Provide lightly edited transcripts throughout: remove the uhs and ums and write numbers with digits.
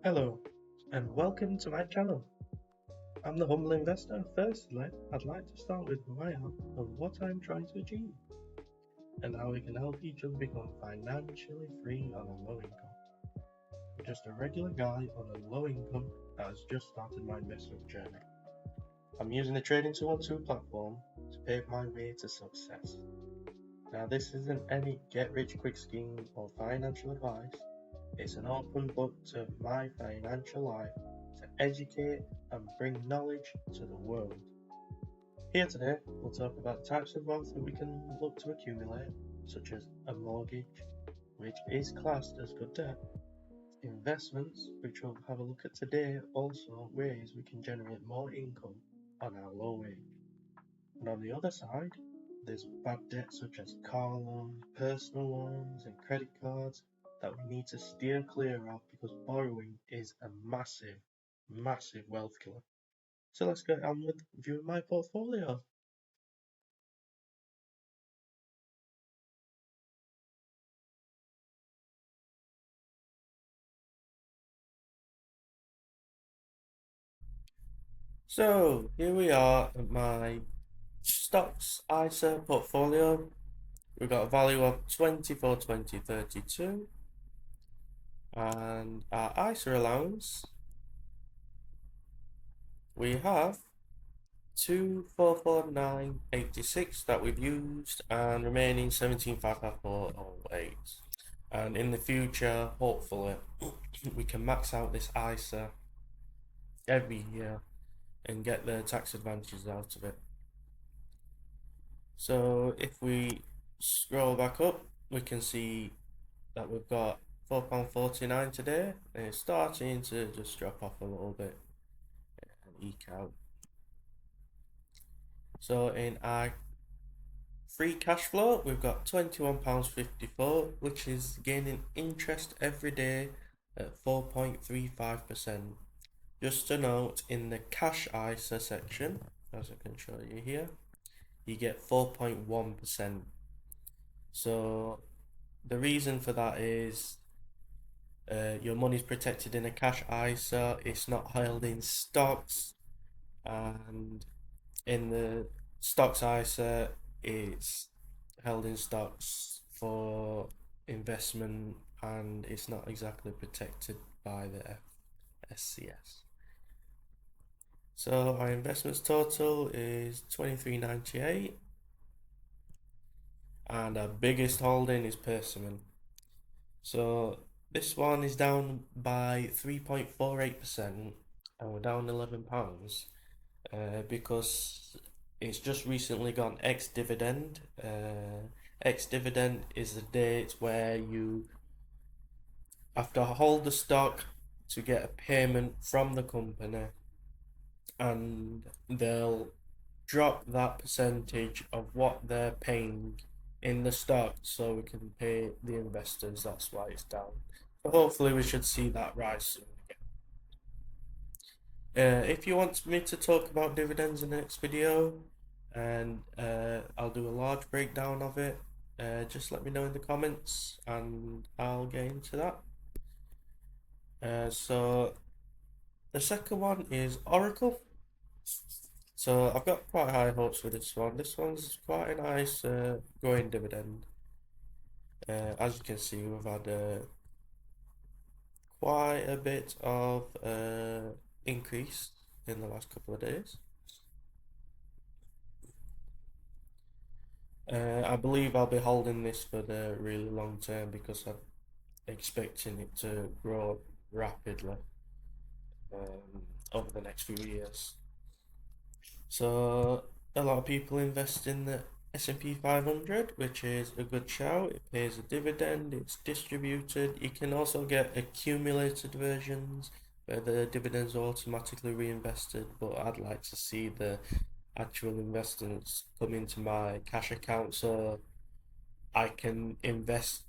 Hello, and welcome to my channel. I'm the Humble Investor. Firstly, I'd like to start with who I am and what I'm trying to achieve, and how we can help each other become financially free on a low income. I'm just a regular guy on a low income that has just started my investment journey. I'm using the Trading212 platform to pave my way to success. Now, this isn't any get rich quick scheme or financial advice. It's an open book to my financial life to educate and bring knowledge to the world. Here today, we'll talk about the types of wealth that we can look to accumulate, such as a mortgage, which is classed as good debt, investments, which we'll have a look at today, also ways we can generate more income on our low wage. And on the other side, there's bad debt such as car loans, personal loans, and credit cards that we need to steer clear of because borrowing is a massive, massive wealth killer. So let's get on with viewing my portfolio. So here we are at my stocks ISA portfolio. We've got a value of 2420.32 and our ISA allowance we have 2449.86 that we've used and remaining 17,554.08. And in the future, hopefully, we can max out this ISA every year and get the tax advantages out of it. So if we scroll back up, we can see that we've got £4.49 today, and it's starting to just drop off a little bit and eke out. So in our free cash flow, we've got £21.54, which is gaining interest every day at 4.35%. Just to note, in the cash ISA section, as I can show you here, you get 4.1%. So the reason for that is your money's protected in a cash ISA, it's not held in stocks, and in the stocks ISA, it's held in stocks for investment and it's not exactly protected by the FSCS. So our investments total is 23.98 and our biggest holding is Persimmon. So this one is down by 3.48% and we're down £11 because it's just recently gone ex-dividend. Ex-dividend is the date where you have to hold the stock to get a payment from the company and they'll drop that percentage of what they're paying in the stock so we can pay the investors. That's why it's down. So hopefully we should see that rise soon again. If you want me to talk about dividends in the next video, and I'll do a large breakdown of it, just let me know in the comments and I'll get into that. So the second one is Oracle. So I've got quite high hopes for this one. This one's quite a nice growing dividend. As you can see, we've had quite a bit of increase in the last couple of days. I believe I'll be holding this for the really long term because I'm expecting it to grow rapidly over the next few years. So a lot of people invest in the S&P 500, which is a good shout. It pays a dividend, it's distributed. You can also get accumulated versions where the dividends are automatically reinvested, but I'd like to see the actual investments come into my cash account so I can invest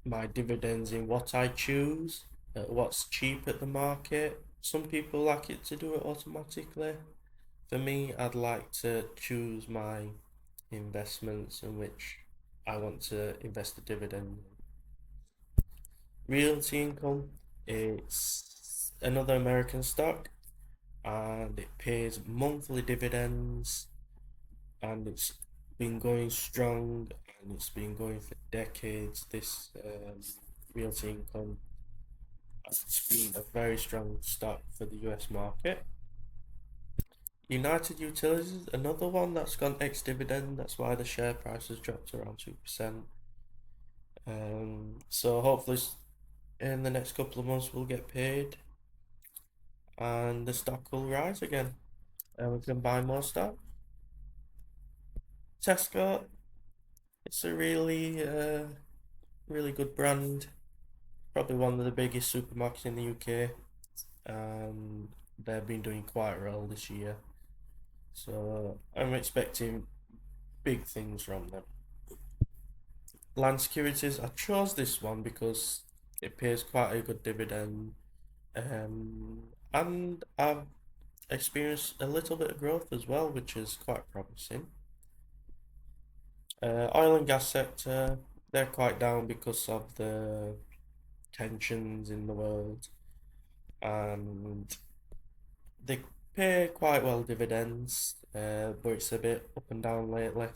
my dividends in what I choose, what's cheap at the market. Some people like it to do it automatically. For me, I'd like to choose my investments in which I want to invest the dividend. Realty income, it's another American stock, and it pays monthly dividends, and it's been going strong, and it's been going for decades. This Realty Income, it's been a very strong stock for the US market. United Utilities, another one that's gone ex-dividend. That's why the share price has dropped around 2%. So hopefully in the next couple of months we'll get paid and the stock will rise again and we can buy more stock. Tesco, it's a really good brand. Probably one of the biggest supermarkets in the UK, and they've been doing quite well this year. So I'm expecting big things from them. Land Securities, I chose this one because it pays quite a good dividend, and I've experienced a little bit of growth as well, which is quite promising. Oil and gas sector, they're quite down because of the tensions in the world, and they pay quite well dividends, but it's a bit up and down lately.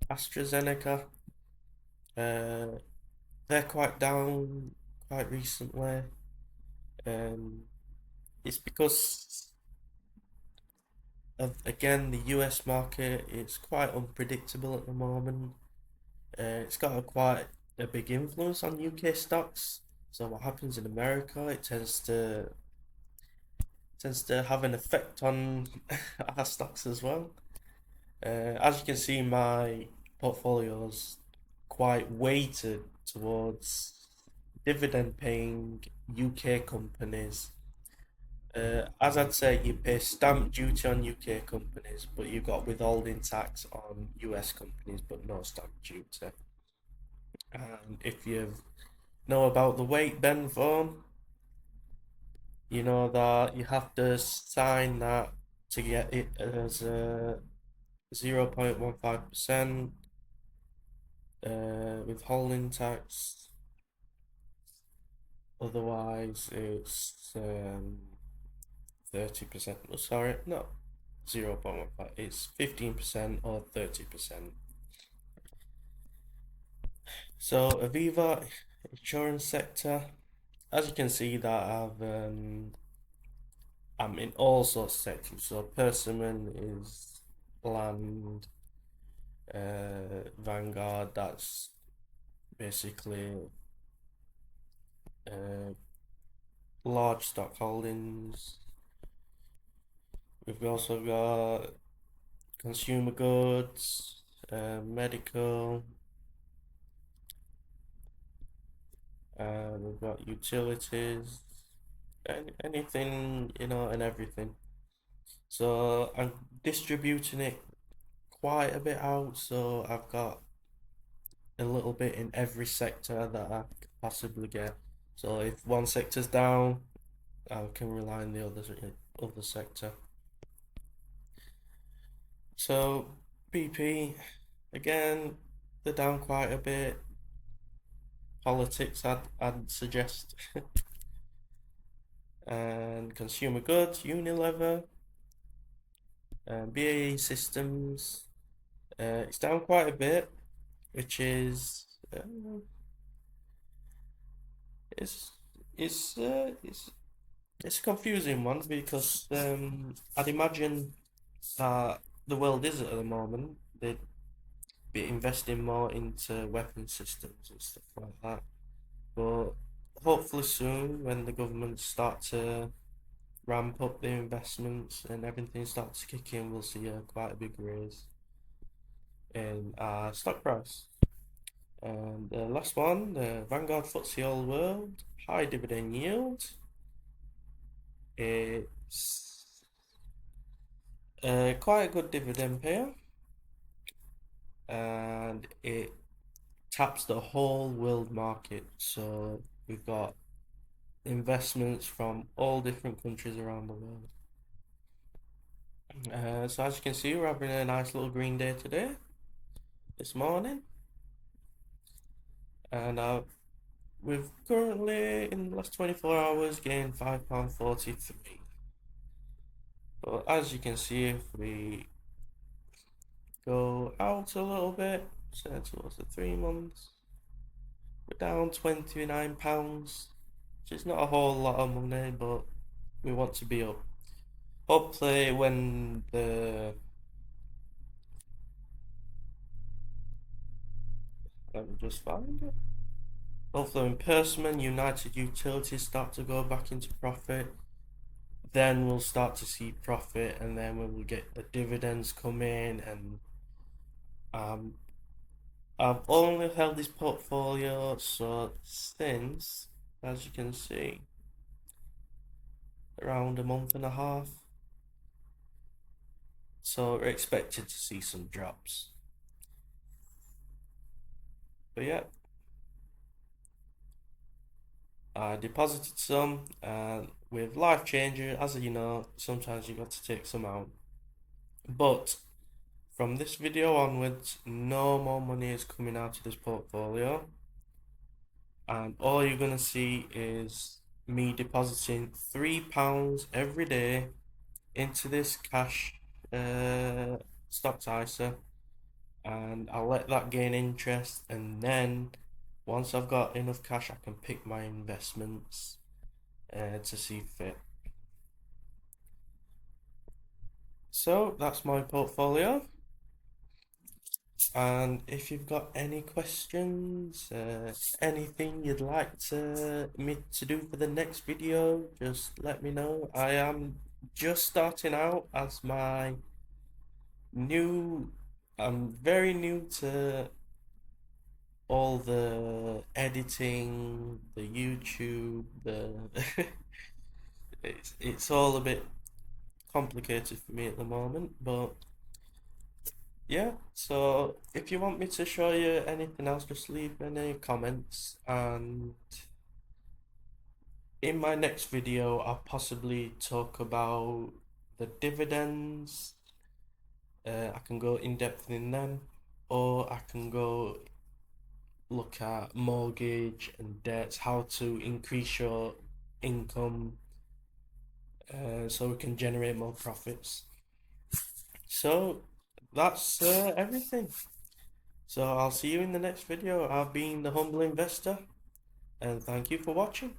AstraZeneca, uh, they're quite down quite recently. Um, it's because of, again, the US market. It's quite unpredictable at the moment. It's got quite a big influence on UK stocks. So what happens in America, it tends to have an effect on our stocks as well. As you can see, my portfolio's quite weighted towards dividend paying UK companies. As I'd say, you pay stamp duty on UK companies, but you've got withholding tax on US companies, but no stamp duty. And if you know about the weight Ben form, you know that you have to sign that to get it as a 0.15% withholding tax. Otherwise, it's 30%. Oh, sorry, no, 0.15. It's 15% or 30%. So Aviva insurance sector, as you can see, that I'm in all sorts of sectors. So Persimmon is land, Vanguard. That's basically uh, large stock holdings. We've also got consumer goods, medical, we've got utilities, anything, and everything. So I'm distributing it quite a bit out. So I've got a little bit in every sector that I could possibly get. So if one sector's down, I can rely on the other sector. So BP, again, they're down quite a bit. Politics, I'd suggest. And consumer goods, Unilever, BAE Systems, it's down quite a bit, which is it's it's uh, it's it's a confusing one because I'd imagine that the world is at the moment they'd be investing more into weapon systems and stuff like that. But hopefully soon, when the government start to ramp up their investments and everything starts to kick in, we'll see quite a big raise in our stock price. And the last one, the Vanguard FTSE All World high dividend yield. It's quite a good dividend payer, and it taps the whole world market. So we've got investments from all different countries around the world. So as you can see, we're having a nice little green day today, this morning, and we've currently in the last 24 hours gained £5.43. But as you can see, if we go out a little bit, say towards the 3 months, we're down £29, which is not a whole lot of money, but we want to be up. Hopefully when let me just find it. Hopefully when Persimmon United Utilities start to go back into profit, then we'll start to see profit, and then when we get the dividends come in, and I've only held this portfolio so since, as you can see, around a month and a half. So we're expected to see some drops. But yeah, I deposited some, and with life changing, as you know, sometimes you got to take some out. But from this video onwards, no more money is coming out of this portfolio, and all you're gonna see is me depositing £3 every day into this cash stocks ISA, and I'll let that gain interest, and then once I've got enough cash, I can pick my investments to see fit. So that's my portfolio, and if you've got any questions, anything you'd like me to do for the next video, just let me know. I am just starting out as my I'm very new to all the editing, the YouTube, it's all a bit complicated for me at the moment, but yeah. So if you want me to show you anything else, just leave any comments, and in my next video I'll possibly talk about the dividends. I can go in depth in them, or I can go look at mortgage and debts, how to increase your income so we can generate more profits. So that's everything. So I'll see you in the next video. I've been the Humble Investor, and thank you for watching.